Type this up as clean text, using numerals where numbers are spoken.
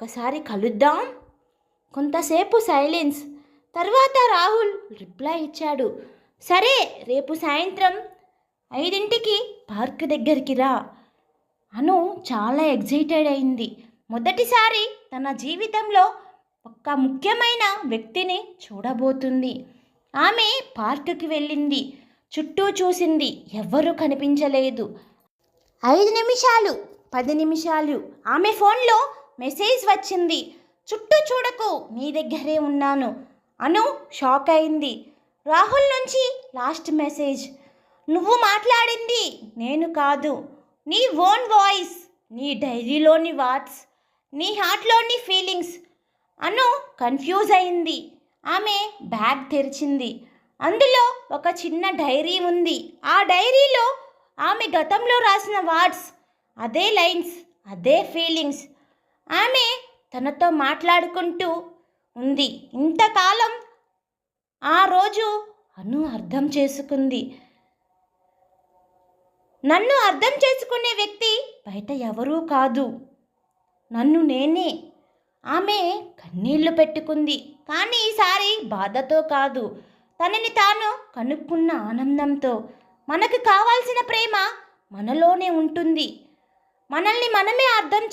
ఒకసారి కలుద్దాం. కొంతసేపు సైలెన్స్. తర్వాత రాహుల్ రిప్లై ఇచ్చాడు, సరే రేపు సాయంత్రం 5కి పార్క్ దగ్గరికి రా. అను చాలా ఎగ్జైటెడ్ అయింది. మొదటిసారి తన జీవితంలో ఒక ముఖ్యమైన వ్యక్తిని చూడబోతుంది. ఆమె పార్కుకి వెళ్ళింది. చుట్టూ చూసింది, ఎవ్వరూ కనిపించలేదు. 5 నిమిషాలు, 10 నిమిషాలు. ఆమె ఫోన్లో మెసేజ్ వచ్చింది, చుట్టూ చూడకు, నీ దగ్గరే ఉన్నాను. అను షాక్ అయింది. రాహుల్ నుంచి లాస్ట్ మెసేజ్, నువ్వు మాట్లాడింది నేను కాదు, నీ ఓన్ వాయిస్, నీ డైరీలోని వర్డ్స్, నీ హార్ట్లోని ఫీలింగ్స్. అను కన్ఫ్యూజ్ అయింది. ఆమె బ్యాగ్ తెరిచింది. అందులో ఒక చిన్న డైరీ ఉంది. ఆ డైరీలో ఆమె గతంలో రాసిన వర్డ్స్, అదే లైన్స్, అదే ఫీలింగ్స్. ఆమె తనతో మాట్లాడుకుంటూ ఉంది. ఇంతకాలం ఆ రోజు అను అర్థం చేసుకుంది. నన్ను అర్థం చేసుకునే వ్యక్తి బయట ఎవరూ కాదు, నన్ను నేనే. ఆమె కన్నీళ్లు పెట్టుకుంది. కానీ ఈసారి బాధతో కాదు, తనని తాను కనుక్కున్న ఆనందంతో. మనకు కావాల్సిన ప్రేమ మనలోనే ఉంటుంది. మనల్ని మనమే అర్థం